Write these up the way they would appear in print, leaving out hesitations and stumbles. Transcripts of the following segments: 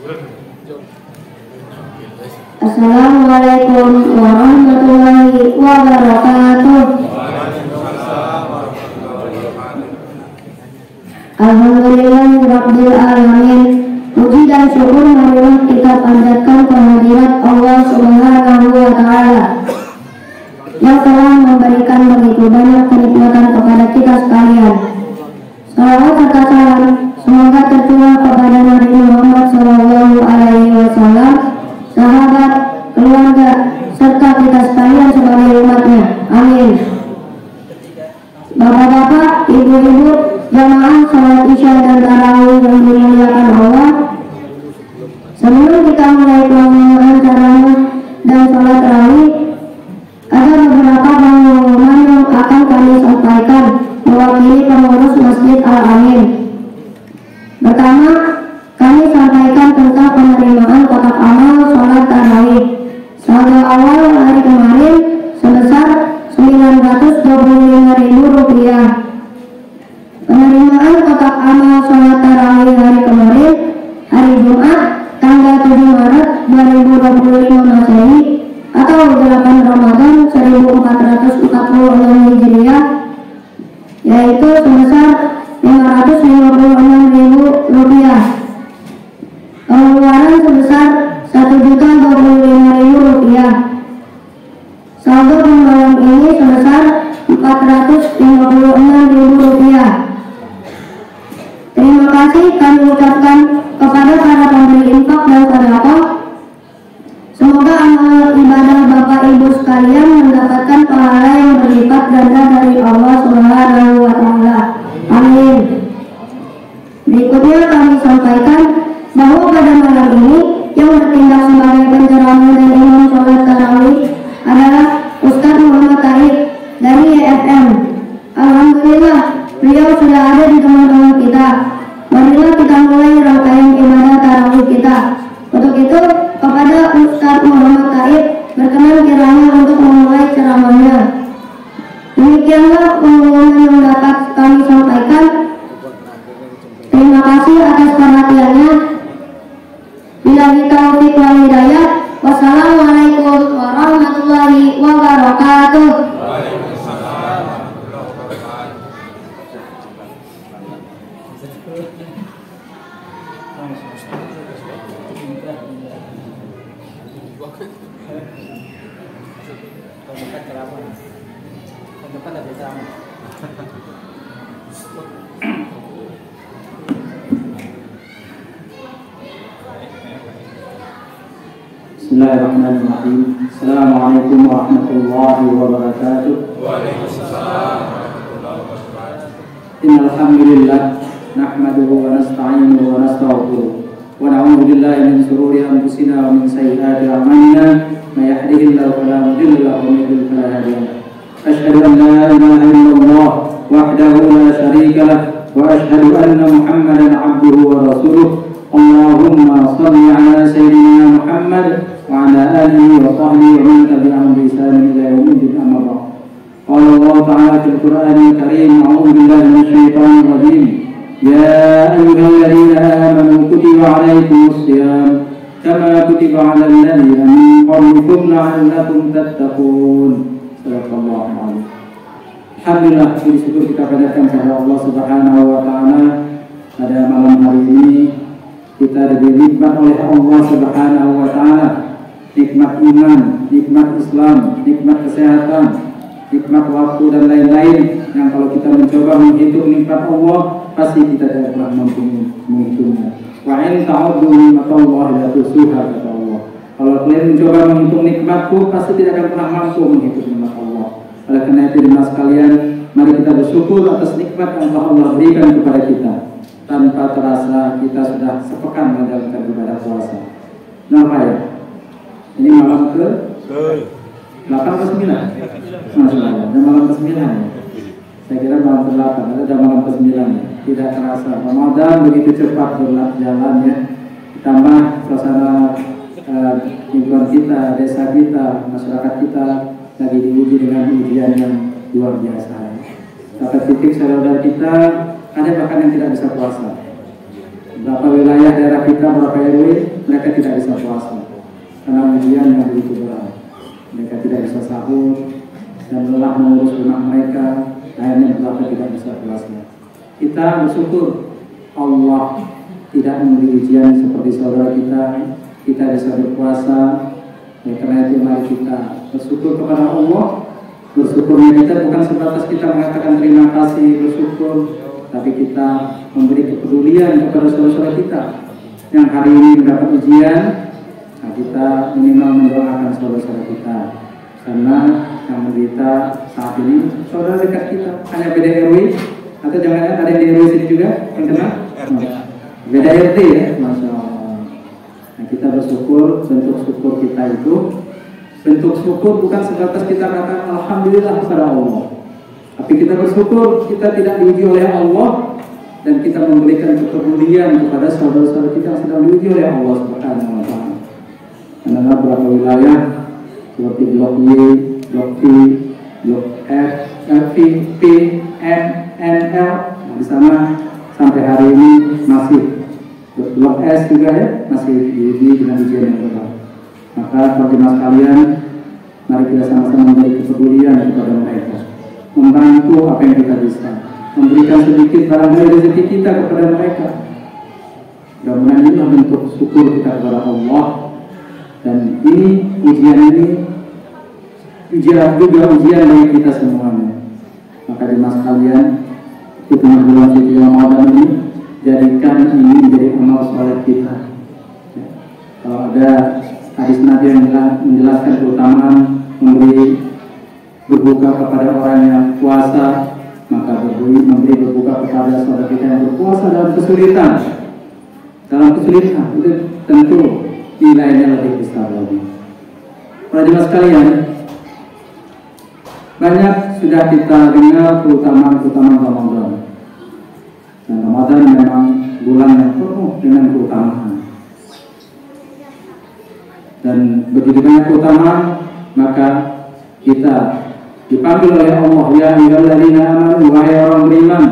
Assalamualaikum warahmatullahi wabarakatuh. Alhamdulillahirabbil alamin. Puji dan syukur marilah kita panjatkan kehadirat Allah Subhanahu wa taala yang telah memberikan begitu banyak kenikmatan kepada kita sekalian. Salawat serta salam semoga tercurah kepada Nabi Muhammad sallallahu alaihi wasallam, sahabat, keluarga, serta kita sekalian sebagai umatnya. Amin. Bapak-bapak, ibu-ibu, jamaah salat isya dan tarawih yang dimuliakan Allah, sebelum kita mulai pelaksanaan tarawih dan salat tarawih, ada beberapa pengumuman yang akan kami sampaikan mewakili pengurus Masjid Al-Amin. Pertama, kami sampaikan tentang penerimaan kotak amal salat tarawih. Saldo awal hari kemarin sebesar Rp925.000. Penerimaan kotak amal salat tarawih hari kemarin, hari Jumat, tanggal 7 Maret 2025 Masehi atau 8 Ramadan 1446 Hijriah, yaitu sebesar Rp556.000. Pengeluaran sebesar Rp1.025.000. Saldo pembayaran ini sebesar Rp456.000. Terima kasih kami ucapkan kepada para pemberi infak dan sedekah. Semoga amal ibadah Bapak Ibu sekalian mendapatkan pahala yang berlipat ganda dari Allah Subhanahu wa taala. Amin. Berikutnya kami sampaikan bahwa pada malam ini yang bertindak sebagai penceramah dan imam sholat tarawih adalah Ustadz Muhammad Taib dari YFM. Alhamdulillah, beliau sudah ada di tengah-tengah kita. Marilah kita mulai rangkaian ibadah tarawih kita. Untuk itu, kepada Ustadz Muhammad Taib berkenan kiranya untuk memulai ceramahnya. Demikianlah pengumuman yang dapat kami sampaikan. Terima kasih atas perhatiannya. Billahi taufiq wal hidayah. Wassalamualaikum warahmatullahi wabarakatuh. Bismillahirrahmanirrahim. Assalamualaikum warahmatullahi wabarakatuh. Waalaikumsalam warahmatullahi wabarakatuh. Innal hamdalillah nahmaduhu wa nasta'inuhu wa nastaghfiruh wa na'udzu billahi min shururi anfusina wa min sayyiati a'malina may yahdihillahu fala mudilla lahu wa may yudlil fala hadiya lahu. Asyhadu an la ilaha illallah wahdahu la syarika lah wa asyhadu anna Muhammadan 'abduhu wa rasuluh. Allahumma shalli ala sayyidina Muhammad wa ala alihi wa sahbihi wa man tabi'ahum bi ihsan ila yaumil amma ba'd. Qala Allah ta'ala fil Qur'anil Karim, a'udzu billahi minasy syaithanir rajim. Ya ayyuhalladzina amanu kutiba 'alaikumus shiyam kama kutiba 'alal ladzina min qablikum la'allakum tattaqun. Shadaqallahu a'lam. Alhamdulillah, puji syukur kita panjatkan kepada Allah Subhanahu wa taala. Pada malam hari ini kita diberi nikmat oleh Allah Subhanahu wa taala, nikmat iman, nikmat Islam, nikmat kesehatan, nikmat waktu dan lain-lain yang kalau kita mencoba menghitung nikmat Allah pasti kita tidak pernah mampu menghitungnya. Wa in ta'uddu nikmatallahi la tuhsuha, kata Allah. Kalau kalian mencoba menghitung nikmatku pasti tidak akan pernah mampu menghitung nikmat Allah. Oleh karena itu jemaah sekalian, mari kita bersyukur atas nikmat yang telah Allah berikan kepada kita. Tanpa terasa kita sudah sepekan menjalankan ibadah puasa. Kenapa ya? Ini malam ke 8 ke 9? Masya Allah, ada malam ke 9 ya? Saya kira malam ke 8, ada malam ke 9 ya? Tidak terasa, Ramadan begitu cepat berjalan ya. Ditambah suasana lingkungan kita, desa kita, masyarakat kita lagi diuji dengan ujian yang luar biasa. Sampai titik saudara kita ada bahkan yang tidak bisa puasa. Beberapa wilayah daerah kita, beberapa RW, mereka tidak bisa puasa karena ujian yang begitu berat. Mereka tidak bisa sahur dan lelah mengurus rumah mereka, akhirnya beberapa tidak bisa puasa. Kita bersyukur Allah tidak memberi ujian seperti saudara kita bisa berpuasa. Karena itu mari kita bersyukur kepada Allah. Bersyukurnya kita bukan sebatas kita mengatakan terima kasih, bersyukur, tapi kita memberi kepedulian kepada saudara-saudara kita yang hari ini mendapat ujian. Nah, kita minimal mendoakan saudara-saudara kita, karena yang menderita saat ini saudara dekat kita, hanya beda RW, atau jangan-jangan ada di RW sini juga yang kena beda RT ya, Masya Allah. Nah, kita bersyukur, bentuk syukur kita itu, bentuk syukur bukan sebatas kita katakan alhamdulillah kepada Allah, tapi kita bersyukur kita tidak diuji oleh Allah dan kita memberikan kepedulian kepada saudara-saudara kita yang sedang diuji oleh Allah Subhanahu wa Ta'ala. Karena beberapa wilayah seperti Blok Y, Blok V, Blok F, V, P, M, N, L, di sana sampai hari ini masih. Blok S juga ya, masih diuji dengan ujian yang berat. Maka para jemaah sekalian, mari kita sama-sama memberi kepedulian kepada mereka, membantu apa yang kita bisa, memberikan sedikit barangkali rezeki kita kepada mereka. Mudah-mudahan inilah bentuk syukur kita kepada Allah. Dan ini ujian juga ujian bagi kita semuanya. Maka jemaah sekalian, di tengah bulan suci Ramadan ini, jadikan ini menjadi amal soleh kita. Kalau ada hadis Nabi yang menjelaskan keutamaan memberi berbuka kepada orang yang puasa, maka memberi berbuka kepada saudara kita yang berpuasa dalam kesulitan. Dalam kesulitan itu tentu nilainya lebih besar lagi. Para jemaah sekalian, banyak sudah kita dengar keutamaan Ramadan. Dan Ramadan memang bulan yang penuh dengan keutamaan. Dan begitu banyak keutamaan, maka kita dipanggil oleh Allah, ya ayyuhalladzina amanu, wahai orang beriman,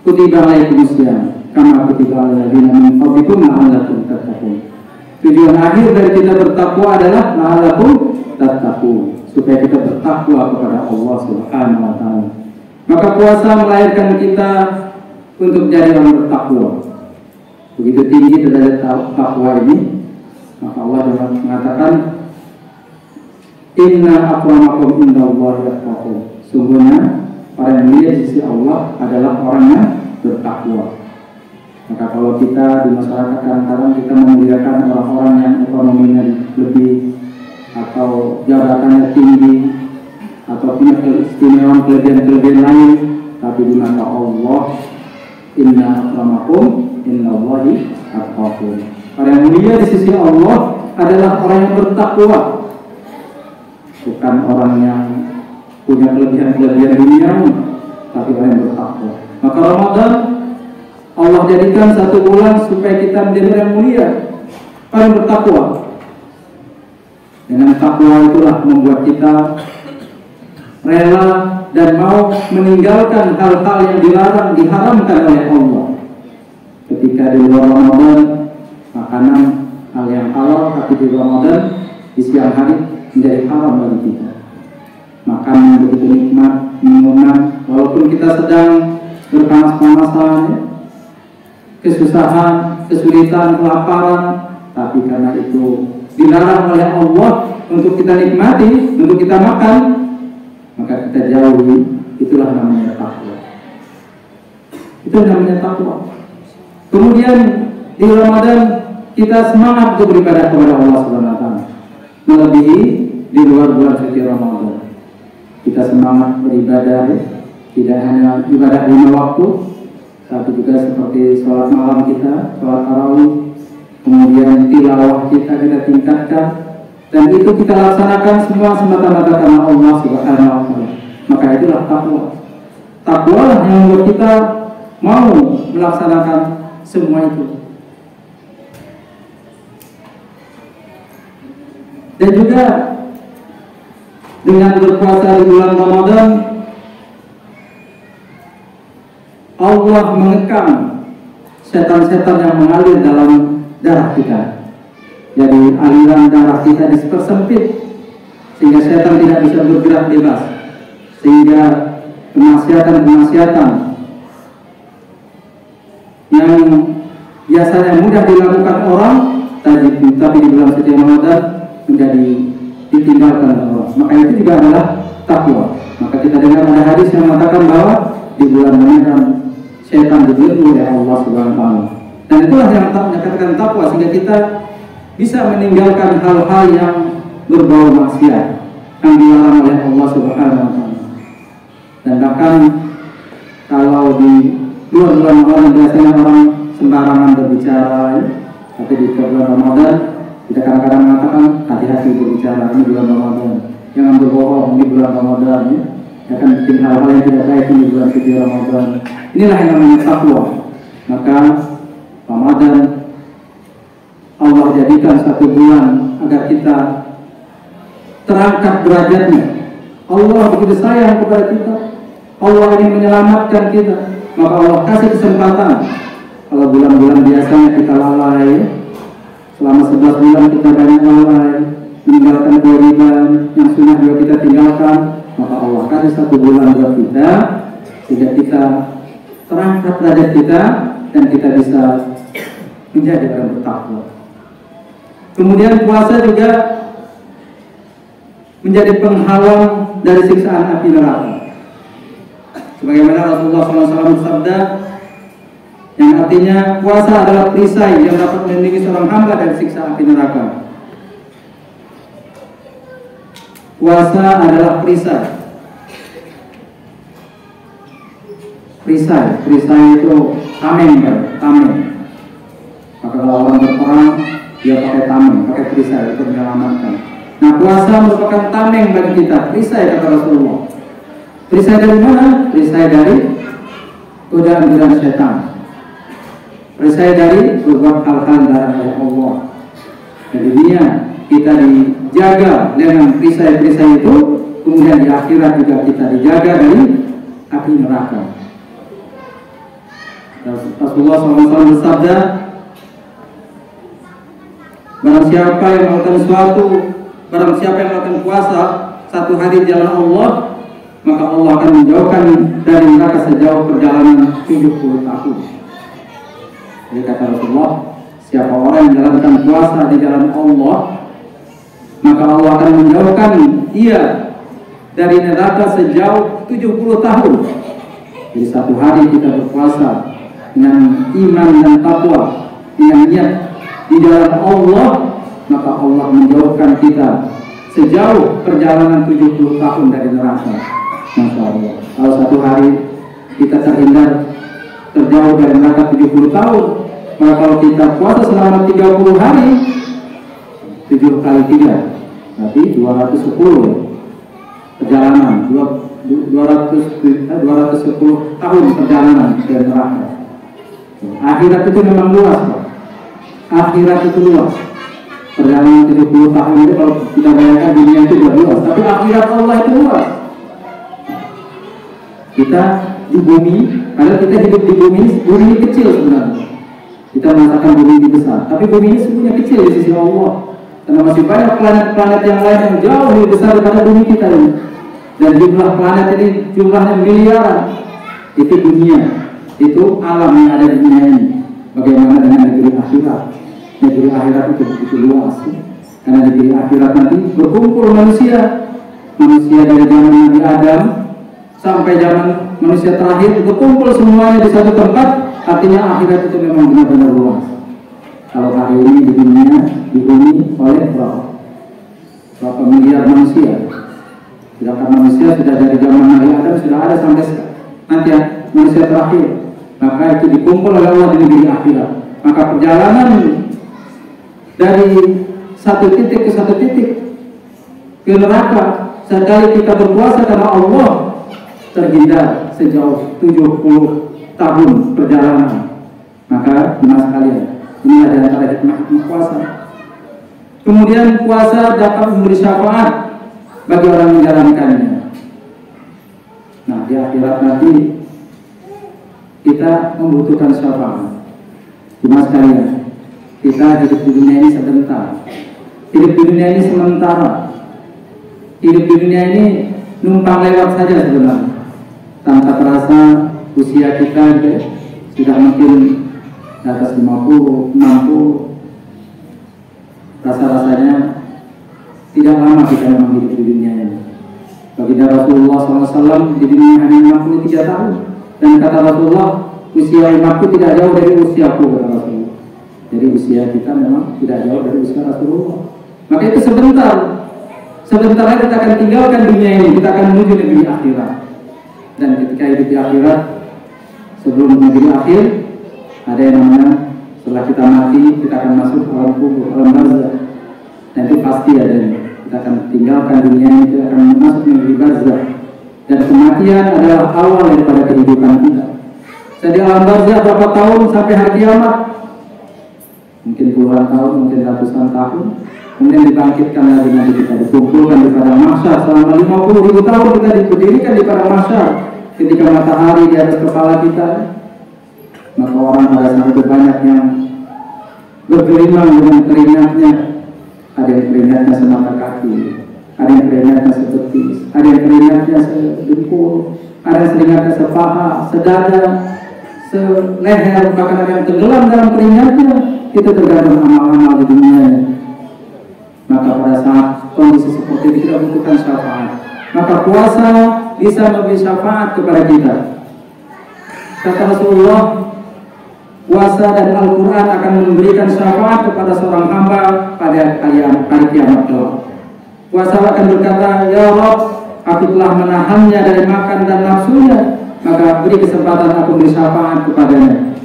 kutiba alaikumusiyam kama kutiba alal ladzina min qablikum la'allakum tattaqun. Tujuan akhir dari kita bertakwa adalah la'allakum tattaqun, supaya kita bertakwa kepada Allah Subhanahu wa Ta'ala. Maka puasa melahirkan kita untuk jadi orang bertakwa. Begitu tinggi derajat takwa ini, maka Allah mengatakan, inna akramakum indallahi atqakum. Sungguhnya para yang mulia di sisi Allah adalah orang yang bertakwa. Maka kalau kita di masyarakat kadang-kadang kita memuliakan orang-orang yang ekonominya lebih atau jabatannya tinggi atau punya keistimewaan kelebihan-kelebihan lain, tapi di mata Allah, inna akramakum indallahi atqakum. Para yang mulia di sisi Allah adalah orang yang bertakwa, bukan orang yang punya kelebihan-kelebihan dunia, tapi orang yang bertakwa. Maka Ramadan Allah jadikan satu bulan supaya kita menjadi orang yang mulia, orang yang bertakwa. Dengan takwa itulah membuat kita rela dan mau meninggalkan hal-hal yang dilarang, diharamkan oleh Allah. Ketika di luar Ramadan makanan hal yang halal, tapi di Ramadan di siang hari menjadi haram bagi kita. Makan yang begitu nikmat, minuman, walaupun kita sedang berpanas-panasan, kesusahan, kesulitan, kelaparan, tapi karena itu dilarang oleh Allah untuk kita nikmati, untuk kita makan, maka kita jauhi. Itulah namanya takwa. Itu namanya takwa. Kemudian di Ramadan kita semangat untuk beribadah kepada Allah Subhanahu wa Ta'ala, melebihi di luar bulan suci Ramadan. Kita semangat beribadah, tidak hanya ibadah 5 waktu, tapi juga seperti sholat malam kita, sholat tarawih, kemudian tilawah kita tingkatkan, dan itu kita laksanakan semua semata-mata karena Allah Subhanahu wa Ta'ala. Maka itulah takwa. Takwa yang membuat kita mau melaksanakan semua itu. Dan juga dengan berpuasa di bulan Ramadan, setan-setan yang mengalir dalam darah kita. Jadi aliran darah kita dipersempit sehingga setan tidak bisa bergerak bebas, sehingga kemaksiatan-kemaksiatan yang biasanya mudah dilakukan orang tapi di bulan suci Ramadan menjadi ditinggalkan oleh orang. Maka itu juga adalah takwa. Maka kita dengar ada hadis yang mengatakan bahwa di bulan Ramadan setan dibelenggu oleh Allah Subhanahu wa taala. Dan itulah yang dikatakan takwa, sehingga kita bisa meninggalkan hal-hal yang berbau maksiat yang dilarang oleh Allah Subhanahu wa taala. Dan bahkan kalau di bulan Ramadan biasanya orang sembarangan berbicara, tapi di bulan Ramadan kita kadang-kadang mengatakan hati-hati berbicara, ini bulan Ramadan, jangan berbohong, ini bulan Ramadan, ya kan bikin hal-hal yang tidak baik di bulan suci Ramadan. Inilah yang namanya takwa. Maka Ramadan Allah jadikan satu bulan agar kita terangkat derajatnya. Allah begitu sayang kepada kita, Allah ingin menyelamatkan kita, maka Allah kasih kesempatan. Kalau bulan-bulan biasanya kita lalai, selama 11 bulan kita banyak lalai, meninggalkan kewajiban yang sunnah juga kita tinggalkan, maka Allah kasih satu bulan buat kita sehingga kita terangkat derajat kita dan kita bisa menjadi orang bertakwa. Kemudian puasa juga menjadi penghalang dari siksaan api neraka. Sebagaimana Rasulullah SAW bersabda, yang artinya puasa adalah perisai yang dapat melindungi seorang hamba dari siksa api neraka. Puasa adalah perisai. Perisai itu tameng, tameng. Maka kalau orang berperang, dia pakai tameng, pakai perisai untuk menyelamatkan. Nah, puasa merupakan tameng bagi kita, perisai kata Rasulullah. Perisai dari mana? Perisai dari godaan-godaan setan. Perisai dari berbuat hal-hal dari Allah. Di dunia kita dijaga dengan perisai-perisai itu, kemudian di akhirat juga kita dijaga dari api neraka. Rasulullah SAW bersabda, barang siapa yang melakukan puasa satu hari di jalan Allah, maka Allah akan menjauhkan dari neraka sejauh perjalanan 70 tahun. Jadi kata Rasulullah, siapa orang yang menjalankan puasa di jalan Allah, maka Allah akan menjauhkan ia dari neraka sejauh 70 tahun. Jadi satu hari kita berpuasa dengan iman dan takwa, dengan niat di jalan Allah, maka Allah menjauhkan kita sejauh perjalanan 70 tahun dari neraka. Masya Allah. Kalau satu hari kita terhindar terjauh dari neraka 70 tahun, maka kalau kita puasa selama 30 hari, 7 kali 3 berarti 210 perjalanan, 210 tahun perjalanan dari neraka. Akhirat itu memang luas, Pak. Akhirat itu luas. Perjalanan 70 tahun itu kalau kita bayangkan dunia itu sudah luas, tapi akhirat Allah itu luas. Kita di bumi, padahal kita hidup di bumi ini kecil sebenarnya. Kita mengatakan bumi ini besar, tapi bumi ini sebenarnya kecil di sisi Allah. Karena masih banyak planet-planet yang lain yang jauh lebih besar daripada bumi kita ini. Dan jumlah planet ini jumlahnya miliaran. Itu dunia, itu alam yang ada di dunia ini. Bagaimana dengan negeri akhirat? Negeri akhirat itu begitu luas. Karena negeri akhirat nanti berkumpul manusia dari zaman Nabi Adam sampai zaman manusia terakhir, berkumpul semuanya di satu tempat. Artinya akhirat itu memang benar-benar luas. Kalau hari ini di dunia dihuni oleh berapa miliar manusia. Sedangkan manusia sudah dari zaman Nabi Adam sudah ada sampai nanti manusia terakhir. Maka itu dikumpul oleh Allah di negeri akhirat. Maka perjalanan dari satu titik ke satu titik ke neraka, sekali kita berpuasa karena Allah, terhindar sejauh 70 tahun perjalanan. Maka jemaah sekalian, ini adalah antara hikmah puasa. Kemudian puasa dapat memberi syafaat bagi orang yang menjalankannya. Nah, di akhirat nanti kita membutuhkan syafaat. Cuma sekalian, kita hidup di dunia ini sebentar. Hidup di dunia ini sementara. Hidup di dunia ini numpang lewat saja sebenarnya. Tanpa terasa usia kita sudah mungkin di atas 50, 60. Rasa-rasanya tidak lama kita memang hidup di dunia ini. Baginda Rasulullah SAW di dunia hanya 63 tahun. Dan kata Rasulullah, usia umatku tidak jauh dari usiaku, kata Rasulullah. Jadi usia kita memang tidak jauh dari usia Rasulullah. Maka itu sebentar. Sebentar lagi kita akan tinggalkan dunia ini. Kita akan menuju negeri akhirat. Dan ketika hidup di akhirat, sebelum negeri akhir, ada yang namanya setelah kita mati, kita akan masuk alam kubur, alam barzakh. Dan itu pasti adanya. Kita akan tinggalkan dunia ini, kita akan masuk negeri barzakh. Dan kematian adalah awal daripada kehidupan kita. Jadi alam barzakh berapa tahun sampai hari kiamat? Mungkin puluhan tahun, mungkin ratusan tahun. Kemudian dibangkitkan lagi, nanti kita dikumpulkan di padang mahsyar selama 50.000 tahun kita diberdirikan di padang mahsyar. Ketika matahari di atas kepala kita, maka orang pada saat itu banyak yang bergelimang dengan keringatnya. Ada yang keringatnya semata kaki, ada yang keringatnya sebetis, ada yang keringatnya sedengkul, ada yang keringatnya sepaha, sedada, seleher, bahkan ada yang tenggelam dalam keringatnya. Itu tergantung amal-amal di dunia. Maka pada saat kondisi seperti itu kita butuhkan syafaat. Maka puasa bisa memberi syafaat kepada kita. Kata Rasulullah, puasa dan Al-Quran akan memberikan syafaat kepada seorang hamba pada hari kiamat kelak. Puasa akan berkata, ya Rabb, aku telah menahannya dari makan dan nafsunya, maka beri kesempatan aku beri syafaat kepadanya.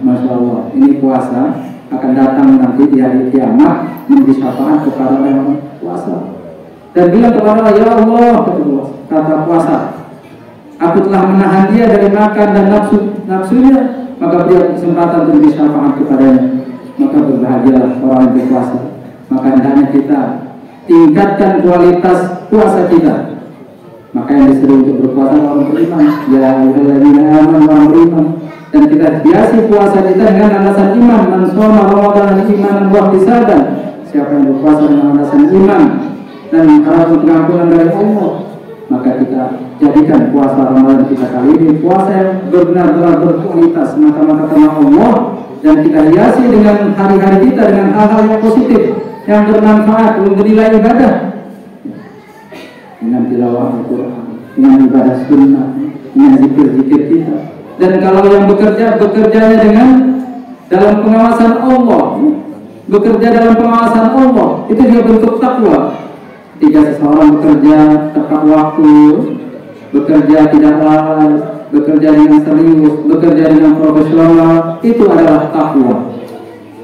Masya Allah, ini puasa akan datang nanti di hari kiamat memberi syafaat kepada orang puasa. Dan bilang kepada Allah, ya Allah, kata puasa, aku telah menahan dia dari makan dan nafsunya, maka beri kesempatan untuk memberi syafaat kepadanya. Maka berbahagialah orang yang berpuasa. Maka hendaknya kita tingkatkan kualitas puasa kita. Maka yang disuruh untuk berpuasa orang beriman, ya ayyuhalladzina amanu, orang beriman. Dan kita hiasi puasa kita dengan alasan iman. Man shoma Ramadan imanan wa ihtisaban. Siapa yang berpuasa dengan alasan iman dan harap pengampunan dari Allah, maka kita jadikan puasa Ramadan kita kali ini puasa yang benar-benar berkualitas mata-mata karena Allah. Dan kita hiasi dengan hari-hari kita dengan hal-hal yang positif, yang bermanfaat, bernilai ibadah, dengan tilawah Al-Quran, dengan ibadah sunnah, dengan zikir-zikir kita. Dan kalau yang bekerjanya dengan dalam pengawasan Allah, bekerja dalam pengawasan Allah, itu juga bentuk takwa. Jika seseorang bekerja tepat waktu, bekerja tidak lalai, bekerja dengan serius, bekerja dengan profesional, itu adalah takwa.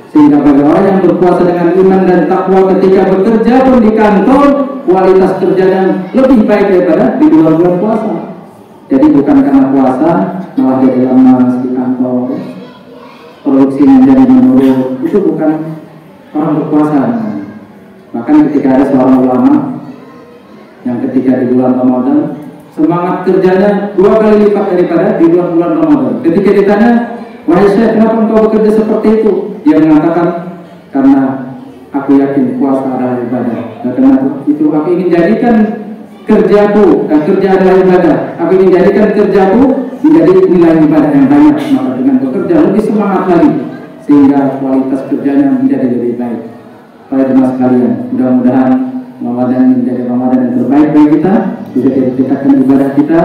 Sehingga bagi orang yang berpuasa dengan iman dan takwa, ketika bekerja pun di kantor, kualitas kerjanya lebih baik daripada di luar bulan puasa. Jadi bukan karena puasa malah jadi lemas di kantor, produksi menjadi menurun, itu bukan orang berpuasa. Bahkan ketika ada seorang ulama yang ketika di bulan Ramadan semangat kerjanya 2 kali lipat daripada di luar bulan Ramadan. Ketika ditanya, wahai Syekh, kenapa engkau bekerja seperti itu? Dia mengatakan, karena aku yakin puasa adalah ibadah. Dan karena itu aku ingin jadikan kerjaku, dan kerja adalah ibadah. Aku ingin jadikan kerjaku menjadi nilai ibadah yang banyak. Maka dengan bekerja lebih semangat lagi, sehingga kualitas kerjanya menjadi lebih baik. Para jemaah sekalian, mudah-mudahan Ramadan menjadi Ramadan yang terbaik bagi kita, bisa ditingkatkan ibadah kita,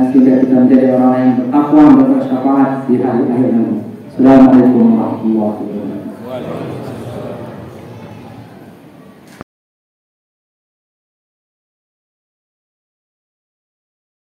sehingga kita menjadi orang yang bertakwa, bersyafaat di hari akhir nanti. Assalamualaikum warahmatullahi wabarakatuh.